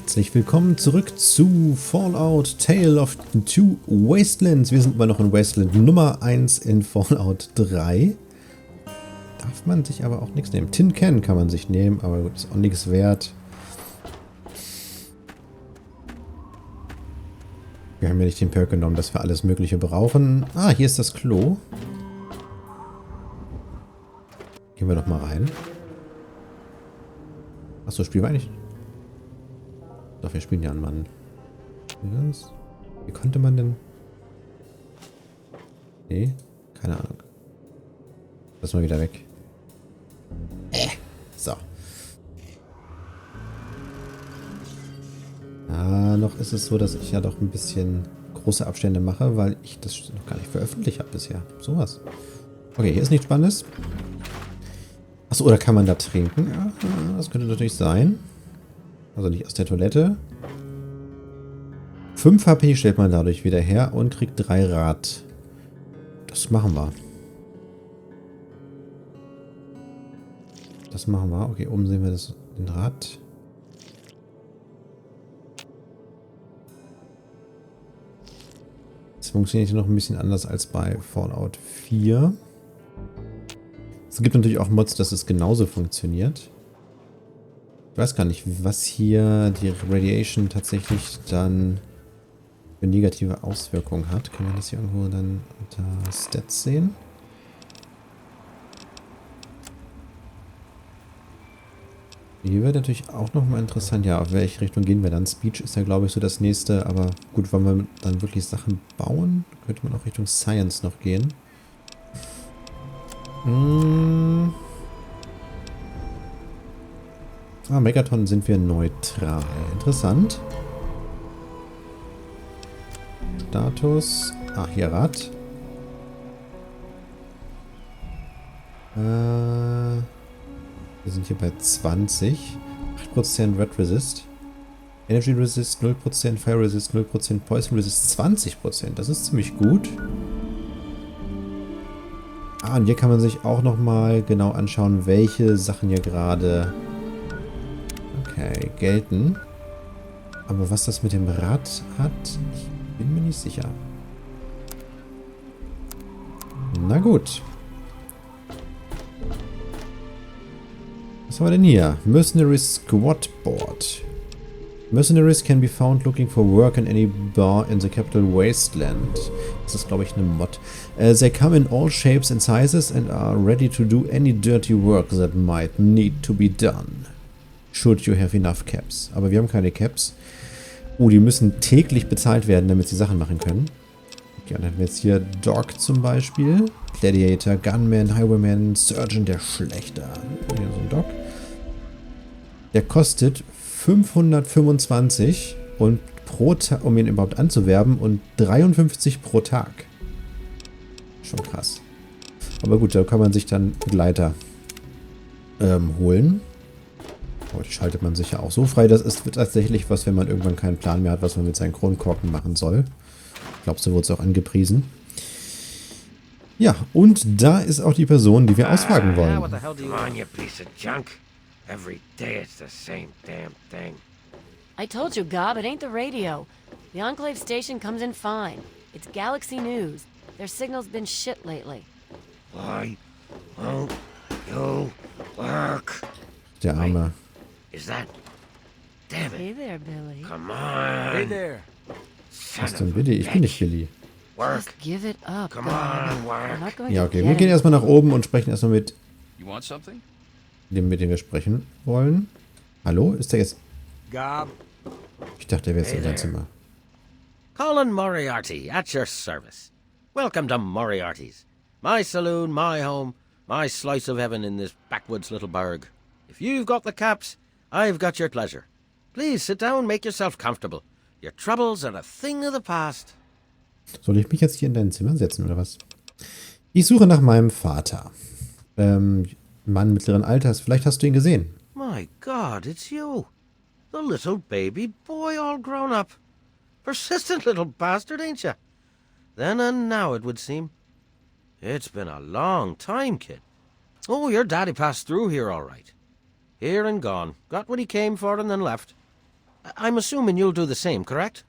Herzlich willkommen zurück zu Fallout Tale of Two Wastelands. Wir sind immer noch in Wasteland Nummer 1 in Fallout 3. Darf man sich aber auch nichts nehmen. Tin Can kann man sich nehmen, aber gut, ist auch nichts wert. Wir haben ja nicht den Perk genommen, dass wir alles Mögliche brauchen. Ah, hier ist das Klo. Gehen wir doch mal rein. Achso, spielen wir eigentlich? Doch, wir spielen ja einen Mann. Wie konnte man denn... Nee, keine Ahnung. Lass mal wieder weg. So. Noch ist es so, dass ich ja doch ein bisschen große Abstände mache, weil ich das noch gar nicht veröffentlicht habe bisher. Sowas. Okay, hier ist nichts Spannendes. Achso, oder kann man da trinken? Ja, das könnte natürlich sein. Also nicht aus der Toilette. 5 HP stellt man dadurch wieder her und kriegt 3 Rad. Das machen wir. Das machen wir. Okay, oben sehen wir den Rad. Das funktioniert hier noch ein bisschen anders als bei Fallout 4. Es gibt natürlich auch Mods, dass es genauso funktioniert. Ich weiß gar nicht, was hier die Radiation tatsächlich dann für negative Auswirkungen hat. Kann man das hier irgendwo dann unter Stats sehen? Hier wird natürlich auch nochmal interessant. Ja, auf welche Richtung gehen wir dann? Speech ist ja, glaube ich, so das nächste. Aber gut, wollen wir dann wirklich Sachen bauen? Könnte man auch Richtung Science noch gehen. Megaton sind wir neutral. Interessant. Status. Hier Rad. Wir sind hier bei 20. 8% Red Resist. Energy Resist 0%, Fire Resist 0%, Poison Resist 20%. Das ist ziemlich gut. Und hier kann man sich auch nochmal genau anschauen, welche Sachen hier gerade gelten. Aber was das mit dem Rad hat, ich bin mir nicht sicher. Na gut. Was haben wir denn hier? Mercenary Squad Board. Mercenaries can be found looking for work in any bar in the capital Wasteland. Das ist, glaube ich, eine Mod. They come in all shapes and sizes and are ready to do any dirty work that might need to be done. Should you have enough caps. Aber wir haben keine Caps. Die müssen täglich bezahlt werden, damit sie Sachen machen können. Okay, dann haben wir jetzt hier Dog zum Beispiel. Gladiator, Gunman, Highwayman, Surgeon, der Schlechter. Hier so ein Dog. Der kostet 525 und pro Tag, um ihn überhaupt anzuwerben, und 53 pro Tag. Schon krass. Aber gut, da kann man sich dann Begleiter holen. Aber die schaltet man sich ja auch so frei. Das ist tatsächlich was, wenn man irgendwann keinen Plan mehr hat, was man mit seinen Kronkorken machen soll. Ich glaube, so wurde es auch angepriesen. Ja, und da ist auch die Person, die wir ausfragen wollen. Every day it's the same damn thing. I told you, Gob, it ain't the radio. The Enclave station comes in fine. It's Galaxy News. Their signal's been shit lately. Why won't you work? Der Arme. Is that... Damn it. Hey there, Billy. Come on. Hey there. Was ist denn Billy? Ich bin nicht Billy. Work. Just give it up, Come Gob. on, We're work. not going Ja, to okay. get Wir gehen it. erstmal nach oben und sprechen erstmal mit You want something? dem, mit dem wir sprechen wollen. Hallo? Ist der jetzt... Gob. Ich dachte, der wäre jetzt Hey in seinem there. Zimmer. Colin Moriarty, at your service. Welcome to Moriarty's. My saloon, my home, my slice of heaven in this backwoods little burg. If you've got the caps, I've got your pleasure. Please sit down, make yourself comfortable. Your troubles are a thing of the past. Soll ich mich jetzt hier in dein Zimmer setzen, oder was? Ich suche nach meinem Vater. Mann mittleren Alters. Vielleicht hast du ihn gesehen. My God, it's you. The little baby boy all grown up. Persistent little bastard, ain't you? Then and now, it would seem. It's been a long time, kid. Oh, your daddy passed through here all right. Here and gone. Got what he came for and then left. I'm assuming you'll do the same, correct?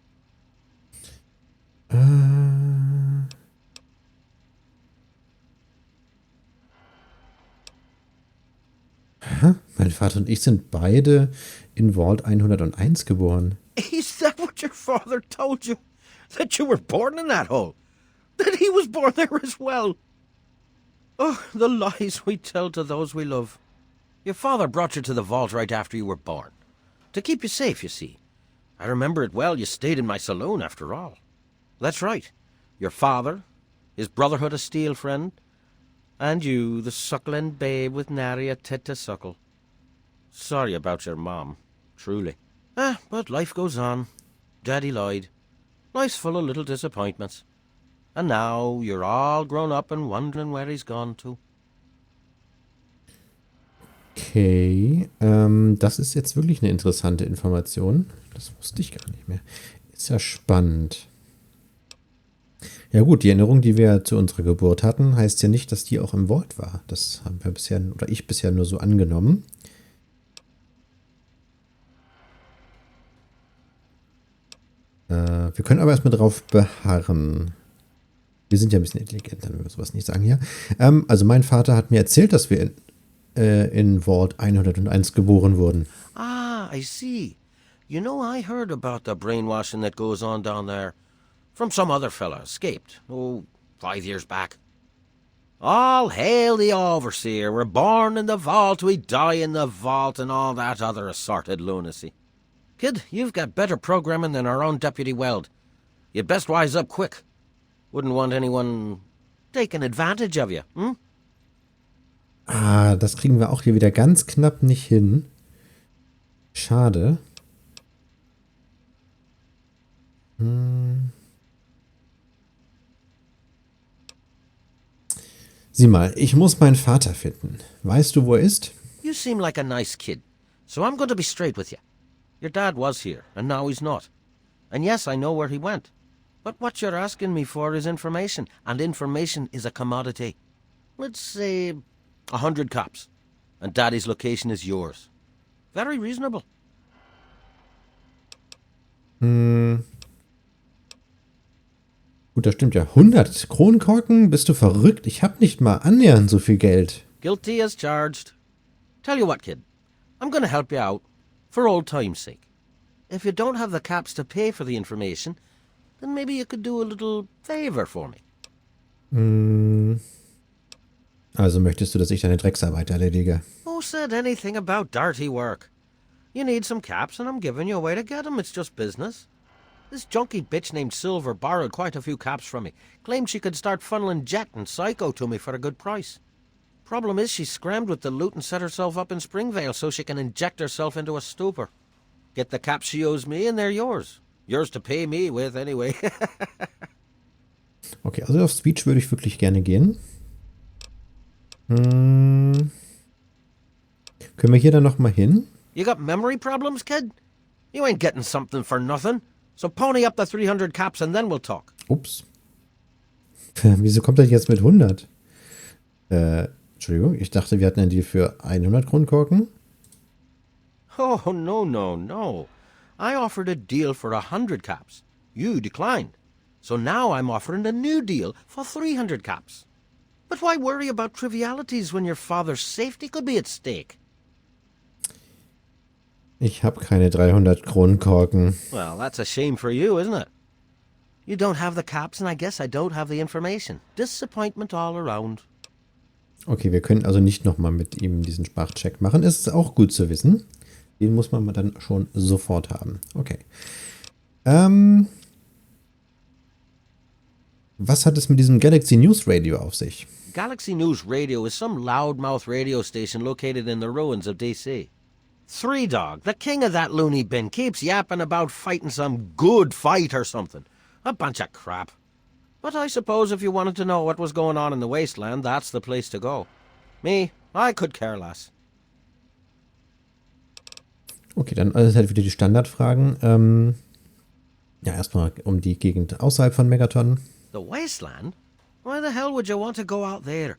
Mein Vater und ich sind beide in Vault 101 geboren. Is that what your father told you? That you were born in that hole? That he was born there as well? Oh, the lies we tell to those we love. Your father brought you to the vault right after you were born. To keep you safe, you see. I remember it well, you stayed in my saloon after all. That's right. Your father, his Brotherhood of Steel friend, and you, the suckling babe with nary a tit to suckle. Sorry about your mom, truly. But life goes on. Daddy lied. Life's full of little disappointments. And now you're all grown up and wondering where he's gone to. Okay, das ist jetzt wirklich eine interessante Information. Das wusste ich gar nicht mehr. Ist ja spannend. Ja gut, die Erinnerung, die wir zu unserer Geburt hatten, heißt ja nicht, dass die auch im Vault war. Das haben wir bisher, oder ich bisher nur so angenommen. Wir können aber erstmal drauf beharren. Wir sind ja ein bisschen intelligenter, wenn wir sowas nicht sagen hier. Also mein Vater hat mir erzählt, dass wir in Vault 101 geboren wurden. Ah, I see. You know, I heard about the brainwashing that goes on down there. From some other fella, escaped, 5 years back. All hail the overseer, we're born in the vault, we die in the vault, and all that other assorted lunacy. Kid, you've got better programming than our own Deputy Weld. You'd best wise up quick. Wouldn't want anyone taking advantage of you, hm? Ah, das kriegen wir auch hier wieder ganz knapp nicht hin. Schade. Sieh mal, ich muss meinen Vater finden. Weißt du, wo er ist? You seem like a nice kid, so I'm going to be straight with you. Your dad was here, and now he's not. And yes, I know where he went. But what you're asking me for is information, and information is a commodity. Let's say 100 cops, and Daddy's location is yours. Very reasonable. Gut, das stimmt ja. 100 Kronkorken? Bist du verrückt? Ich habe nicht mal annähernd so viel Geld. Guilty as charged. Tell you what, kid. I'm going to help you out, for old time's sake. If you don't have the caps to pay for the information, then maybe you could do a little favor for me. Also möchtest du, dass ich deine Drecksarbeit erledige? Who said anything about dirty work? You need some caps, and I'm giving you a way to get them. It's just business. This junky bitch named Silver borrowed quite a few caps from me. Claimed she could start funneling Jet and Psycho to me for a good price. Problem is, she scrammed with the loot and set herself up in Springvale so she can inject herself into a stupor. Get the caps she owes me, and they're yours. Yours to pay me with, anyway. Okay, also auf Speech würde ich wirklich gerne gehen. Können wir hier dann nochmal hin? You got memory problems, kid? You ain't getting something for nothing. So pony up the 300 caps and then we'll talk. Ups. Wieso kommt er jetzt mit 100? Entschuldigung, ich dachte, wir hatten einen Deal für 100 Kronkorken. Oh, no. I offered a deal for 100 caps. You declined. So now I'm offering a new deal for 300 caps. But why worry about trivialities when your father's safety could be at stake? Ich habe keine 300 Kronkorken. Well, that's a shame for you, isn't it? You don't have the caps, and I guess I don't have the information. Disappointment all around. Okay, wir können also nicht nochmal mit ihm diesen Sprachcheck machen. Ist auch gut zu wissen. Den muss man dann schon sofort haben. Okay. Was hat es mit diesem Galaxy News Radio auf sich? Galaxy News Radio is some loudmouth radio station located in the ruins of D.C. Three Dog, the king of that loony bin, keeps yapping about fighting some good fight or something. A bunch of crap. But I suppose if you wanted to know what was going on in the Wasteland, that's the place to go. Me, I could care less. Okay, dann alles halt wieder die Standardfragen. Ja, erstmal um die Gegend außerhalb von Megaton. The Wasteland? Why the hell would you want to go out there?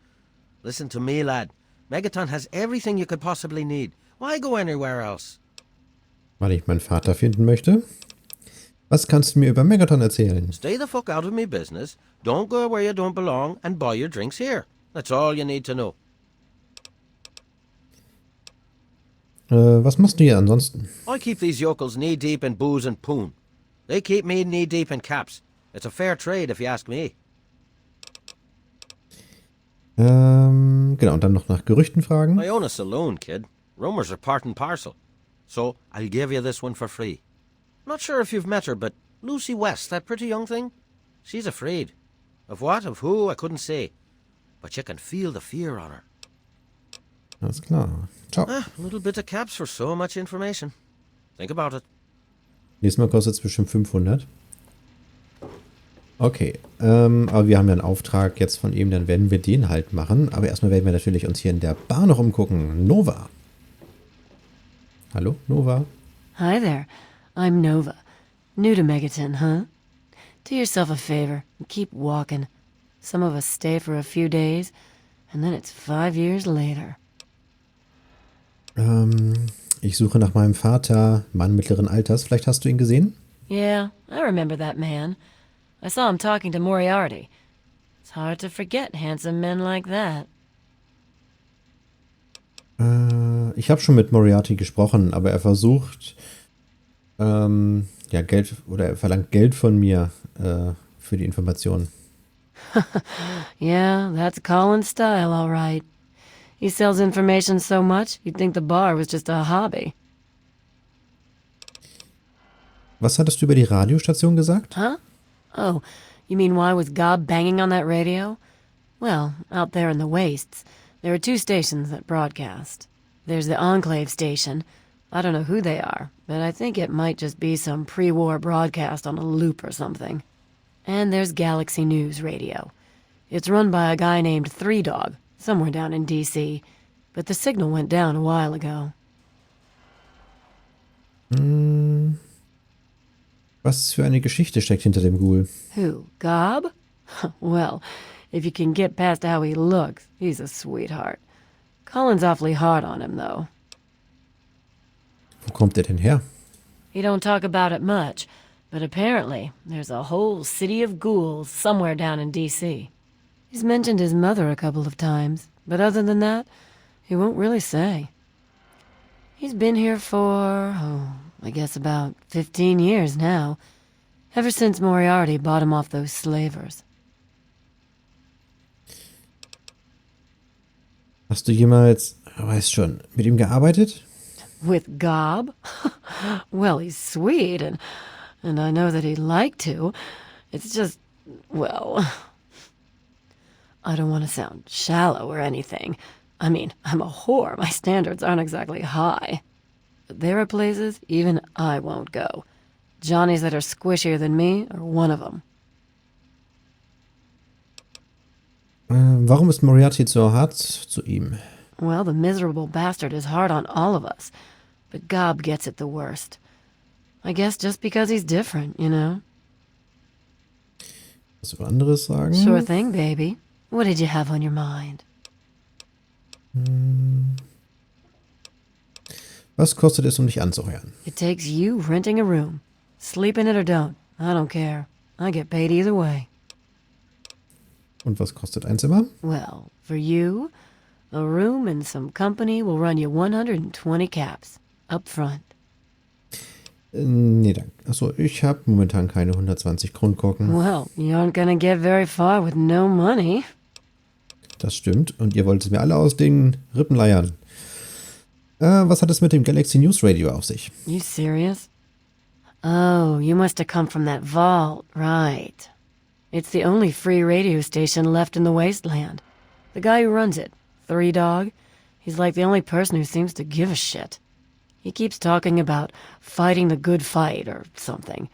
Listen to me, lad. Megaton has everything you could possibly need. Why go anywhere else? weil ich meinen Vater finden möchte. Was kannst du mir über Megaton erzählen? Stay the fuck out of me business, don't go where you don't belong, and buy your drinks here. That's all you need to know. Was machst du hier ansonsten? I keep these yokels knee-deep in booze and poon. They keep me knee-deep in caps. It's a fair trade, if you ask me. Genau, und dann noch nach Gerüchten fragen. I own a saloon, kid. Rumors are part and parcel. So, I'll give you this one for free. Not sure if you've met her, but Lucy West, that pretty young thing, she's afraid. Of what, of who, I couldn't say. But you can feel the fear on her. Alles klar. Ciao. A little bit of caps for so much information. Think about it. Nächstes Mal kostet es bestimmt 500. Okay, aber wir haben ja einen Auftrag jetzt von ihm, dann werden wir den halt machen. Aber erstmal werden wir natürlich uns hier in der Bar noch umgucken. Nova. Hallo, Nova. Hi there. I'm Nova. New to Megaton, huh? Do yourself a favor and keep walking. Some of us stay for a few days, and then it's 5 years later. Ich suche nach meinem Vater, Mann mittleren Alters. Vielleicht hast du ihn gesehen? Yeah, I remember that man. I saw him talking to Moriarty. It's hard to forget handsome men like that. Ich habe schon mit Moriarty gesprochen, aber er versucht, ja, Geld, oder er verlangt Geld von mir für die Informationen. Yeah, that's Colin's style, all right. He sells information so much, you'd think the bar was just a hobby. Was hattest du über die Radiostation gesagt? Huh? Oh, you mean why was Gob banging on that radio? Well, out there in the wastes, there are 2 stations that broadcast. There's the Enclave station. I don't know who they are, but I think it might just be some pre-war broadcast on a loop or something. And there's Galaxy News Radio. It's run by a guy named Three Dog, somewhere down in D.C., but the signal went down a while ago. Was für eine Geschichte steckt hinter dem Ghoul? Who, Gob? Well, if you can get past how he looks, he's a sweetheart. Colin's awfully hard on him, though. Wo kommt er denn her? He don't talk about it much, but apparently there's a whole city of ghouls somewhere down in D.C. He's mentioned his mother a couple of times, but other than that, he won't really say. He's been here for, I guess about 15 years now, ever since Moriarty bought him off those slavers. Hast du jemals, weißt schon, mit ihm gearbeitet? With Gob? Well, he's sweet, and I know that he'd like to. It's just, well, I don't want to sound shallow or anything. I mean, I'm a whore. My standards aren't exactly high. But there are places even I won't go. Johnnies that are squishier than me are one of them. Warum ist Moriarty so hart zu ihm? Well, the miserable bastard is hard on all of us, but Gob gets it the worst. I guess just because he's different, you know? Was du anderes sagen? Sure thing, baby. What did you have on your mind? Was kostet es, dich anzuheuern? It takes you renting a room. Sleep in it or don't. I don't care. I get paid either way. Und was kostet ein Zimmer? Well, for you, a room and some company will run you 120 caps. Up front. Nee, danke. Achso, ich habe momentan keine 120 Kronkorken. Well, you aren't gonna get very far with no money. Das stimmt. Und ihr wollt es mir alle aus den Rippen leiern. Was hat es mit dem Galaxy News Radio auf sich? You serious? Oh, you must have come from that vault, right. It's the only free radio station left in the Wasteland. The guy who runs it, Three Dog, he's like the only person who seems to give a shit. He keeps talking about fighting the good fight or something.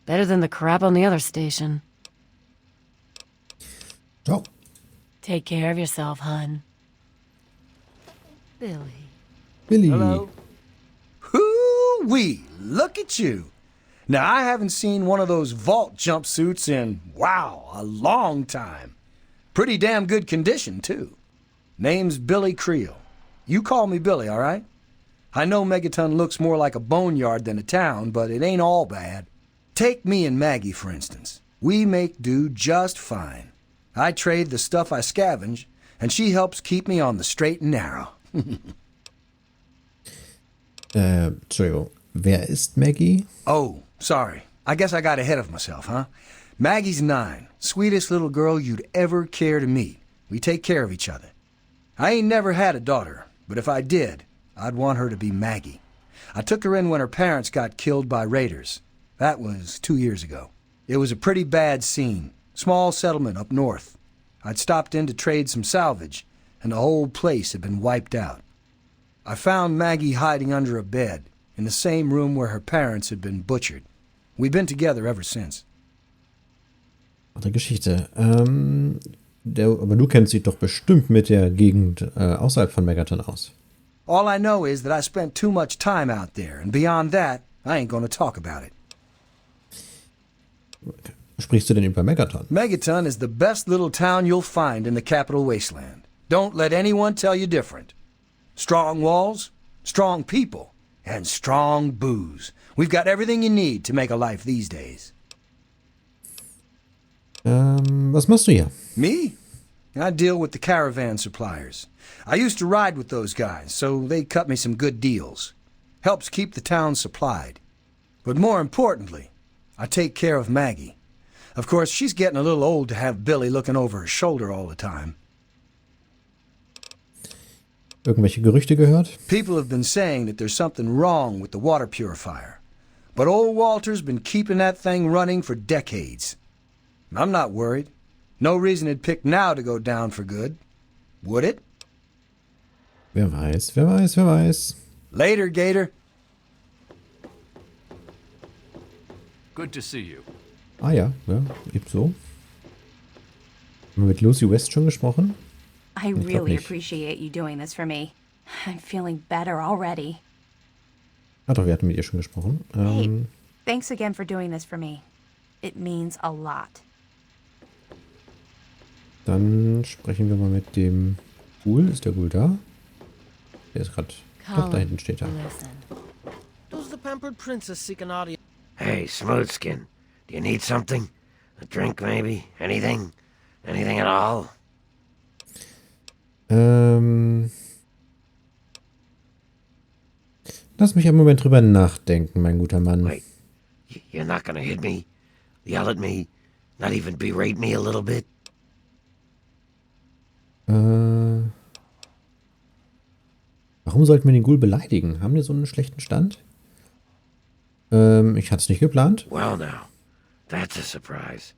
Better than the crap on the other station. Ciao. Take care of yourself, hun. Billy. Billy. Hello. Hoo-wee, look at you. Now, I haven't seen one of those vault jumpsuits in, wow, a long time. Pretty damn good condition, too. Name's Billy Creel. You call me Billy, all right? I know Megaton looks more like a boneyard than a town, but it ain't all bad. Take me and Maggie, for instance. We make do just fine. I trade the stuff I scavenge, and she helps keep me on the straight and narrow. Entschuldigung. Wer ist Maggie? Oh, sorry. I guess I got ahead of myself, huh? Maggie's 9. Sweetest little girl you'd ever care to meet. We take care of each other. I ain't never had a daughter, but if I did, I'd want her to be Maggie. I took her in when her parents got killed by raiders. That was 2 years ago. It was a pretty bad scene. Small settlement up north. I'd stopped in to trade some salvage, and the whole place had been wiped out. I found Maggie hiding under a bed, in the same room where her parents had been butchered. We've been together ever since. Andere Geschichte. Aber du kennst dich doch bestimmt mit der Gegend außerhalb von Megaton aus. All I know is that I spent too much time out there, and beyond that, I ain't gonna talk about it. Sprichst du denn über Megaton? Megaton is the best little town you'll find in the capital wasteland. Don't let anyone tell you different. Strong walls, strong people, and strong booze. We've got everything you need to make a life these days. Was machst du hier? Me? I deal with the caravan suppliers. I used to ride with those guys, so they cut me some good deals. Helps keep the town supplied. But more importantly, I take care of Maggie. Of course, she's getting a little old to have Billy looking over her shoulder all the time. Irgendwelche Gerüchte gehört? People have been saying that there's something wrong with the water purifier. But old Walter's been keeping that thing running for decades. I'm not worried. No reason it'd pick now to go down for good. Would it? Wer weiß, wer weiß, wer weiß. Later, Gator. Good to see you. Ah ja, ebenso. Haben wir mit Lucy West schon gesprochen? I glaub really nicht. appreciate you doing this for me. I'm feeling better already. Ah doch, wir hatten mit ihr schon gesprochen. Hey, thanks again for doing this for me. It means a lot. Dann sprechen wir mal mit dem Ghoul. Ist der Ghoul da? Der ist gerade... Doch, da hinten steht er. Listen. Does the pampered princess seek an audience? Hey, Smoothskin. Do you need something? A drink, maybe? Anything? Anything at all? Lass mich einen Moment drüber nachdenken, mein guter Mann. Wait. You're not gonna hit me? Yell at me? Not even berate me a little bit? Warum sollten wir den Ghoul beleidigen? Haben wir so einen schlechten Stand? Ich hatte es nicht geplant. Well now, that's a surprise.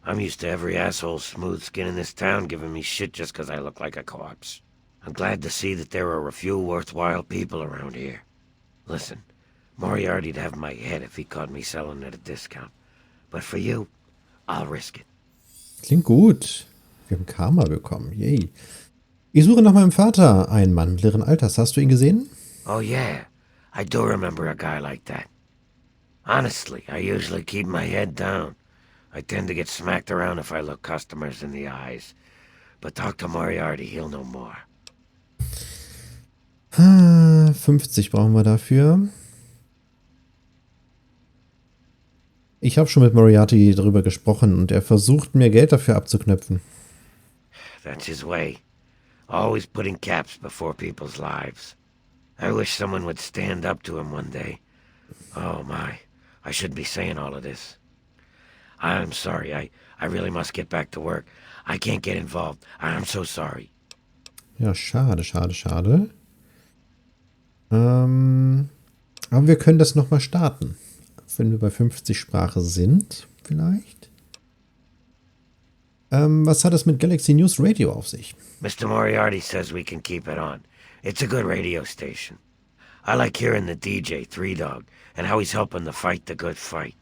I'm used to every asshole smooth skin in this town giving me shit just 'cause I look like a corpse. I'm glad to see that there are a few worthwhile people around here. Listen, Moriarty'd have my head if he caught me selling at a discount. But for you, I'll risk it. Klingt gut. Wir haben Karma bekommen. Yay. Ich suche nach meinem Vater. Ein Mann mittleren Alters. Hast du ihn gesehen? Oh yeah, I do remember a guy like that. Honestly, I usually keep my head down. I tend to get smacked around if I look customers in the eyes. But talk to Moriarty, he'll know more. 50 brauchen wir dafür. Ich habe schon mit Moriarty darüber gesprochen und er versucht mir Geld dafür abzuknöpfen. That's his way. Always putting caps before people's lives. I wish someone would stand up to him one day. Oh my, I shouldn't be saying all of this. I'm sorry, I really must get back to work. I can't get involved. I'm so sorry. Ja, schade, schade, schade. Aber wir können das nochmal starten. Wenn wir bei 50 Sprache sind, vielleicht. Was hat es mit Galaxy News Radio auf sich? Mr. Moriarty says we can keep it on. It's a good radio station. I like hearing the DJ, Three Dog, and how he's helping to fight the good fight.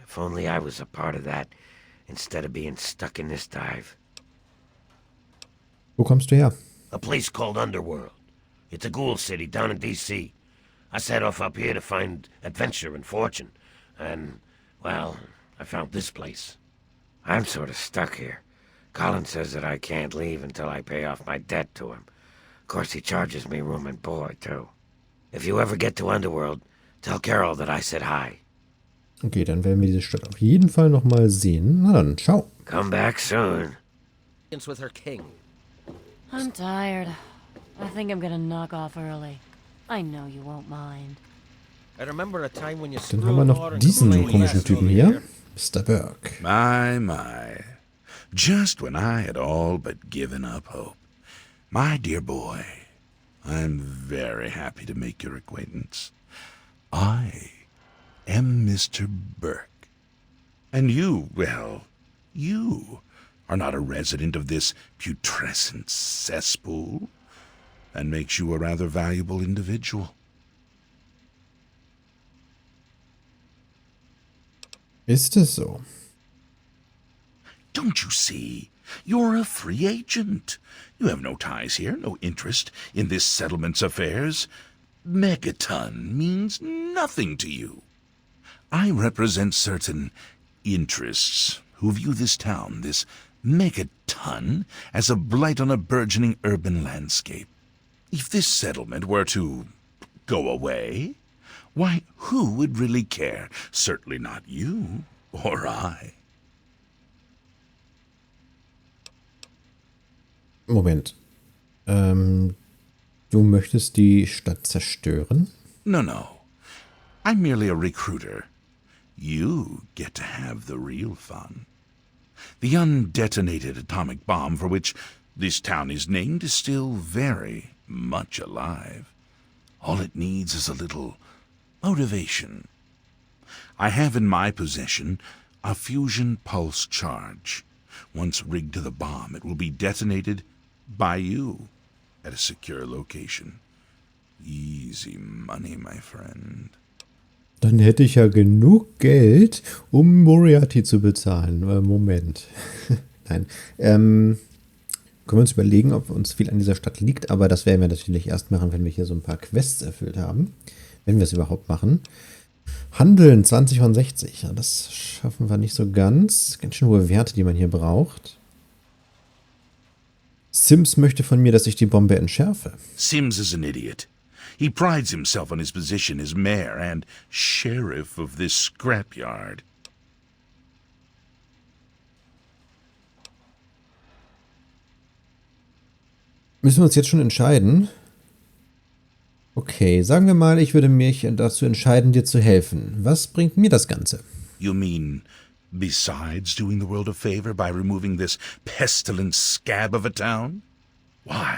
If only I was a part of that, instead of being stuck in this dive. Wo kommst du her? A place called Underworld. It's a ghoul city down in D.C. I set off up here to find adventure and fortune. And, well, I found this place. I'm sort of stuck here. Colin says that I can't leave until I pay off my debt to him. Of course, he charges me room and board, too. If you ever get to Underworld, tell Carol that I said hi. Okay, dann werden wir diese Stadt auf jeden Fall nochmal sehen. Na dann, ciao. Come back soon. With her king. I'm tired. I think I'm gonna knock off early. I know you won't mind. I remember a time when you Dann haben wir noch diesen komischen Typen hier. Mr. Burke. My. Just when I had all but given up hope. My dear boy, I'm very happy to make your acquaintance. I am Mr. Burke. And you, well, you are not a resident of this putrescent cesspool. That makes you a rather valuable individual. Ist es so? Don't you see? You're a free agent. You have no ties here, no interest in this settlement's affairs. Megaton means nothing to you. I represent certain interests who view this town, this Megaton, as a blight on a burgeoning urban landscape. If this settlement were to go away, why, who would really care? Certainly not you or I. Moment. Du möchtest die Stadt zerstören? No. I'm merely a recruiter. You get to have the real fun. The undetonated atomic bomb for which this town is named is still very much alive. All it needs is a little motivation. I have in my possession a fusion pulse charge. Once rigged to the bomb, it will be detonated by you at a secure location. Easy money, my friend. Dann hätte ich ja genug Geld, um Moriarty zu bezahlen. Moment. Nein. Können wir uns überlegen, ob uns viel an dieser Stadt liegt, aber das werden wir natürlich erst machen, wenn wir hier so ein paar Quests erfüllt haben. Wenn wir es überhaupt machen. Handeln 20 von 60. Ja, das schaffen wir nicht so ganz. Ganz schön hohe Werte, die man hier braucht. Sims möchte von mir, dass ich die Bombe entschärfe. Sims is an idiot. He prides himself on his position as mayor and sheriff of this scrapyard. Müssen wir uns jetzt schon entscheiden? Okay, sagen wir mal, ich würde mich dazu entscheiden, dir zu helfen. Was bringt mir das Ganze? You mean, besides doing the world a favor by removing this pestilent scab of a town? Why,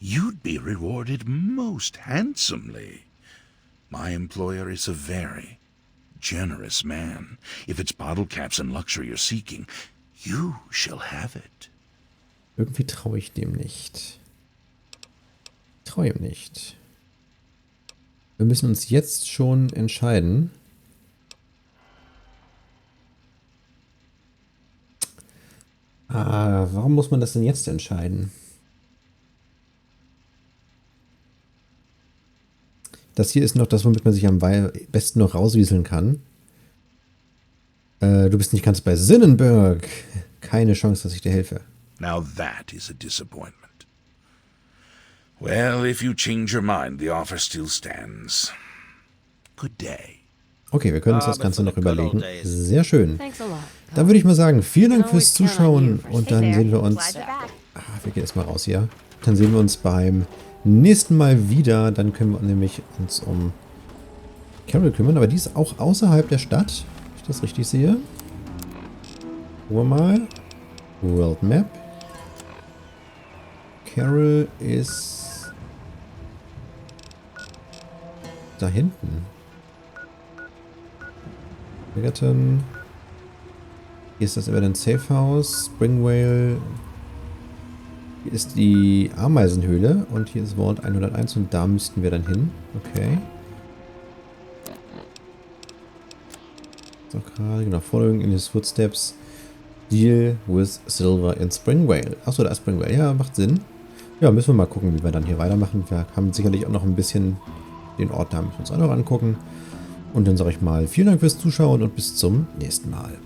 you'd be rewarded most handsomely. My employer is a very generous man. If it's bottle caps and luxury you're seeking, you shall have it. Irgendwie traue ich dem nicht. Traue ihm nicht. Wir müssen uns jetzt schon entscheiden. Warum muss man das denn jetzt entscheiden? Das hier ist noch das, womit man sich am besten noch rauswieseln kann. Du bist nicht ganz bei Sinnenberg. Keine Chance, dass ich dir helfe. Now that is a disappointment. Well, if you change your mind, the offer still stands. Good day. Okay, wir können uns das Ganze noch überlegen. Sehr schön. Thanks a lot. Dann würde ich mal sagen, vielen Dank fürs Zuschauen und dann sehen wir uns... wir gehen erstmal raus hier. Dann sehen wir uns beim nächsten Mal wieder. Dann können wir nämlich uns um Carol kümmern, aber die ist auch außerhalb der Stadt, wenn ich das richtig sehe. Gucken wir mal. World Map. Carol ist da hinten. Megaton. Hier ist das Evident Safe House. Springwale. Hier ist die Ameisenhöhle. Und hier ist Vault 101 und da müssten wir dann hin. Okay. So, gerade, genau. Following in his footsteps. Deal with Silver in Springwale. Achso, da ist Springwale. Ja, macht Sinn. Ja, müssen wir mal gucken, wie wir dann hier weitermachen. Wir haben sicherlich auch noch ein bisschen den Ort da, müssen wir uns auch noch angucken. Und dann sage ich mal, vielen Dank fürs Zuschauen und bis zum nächsten Mal.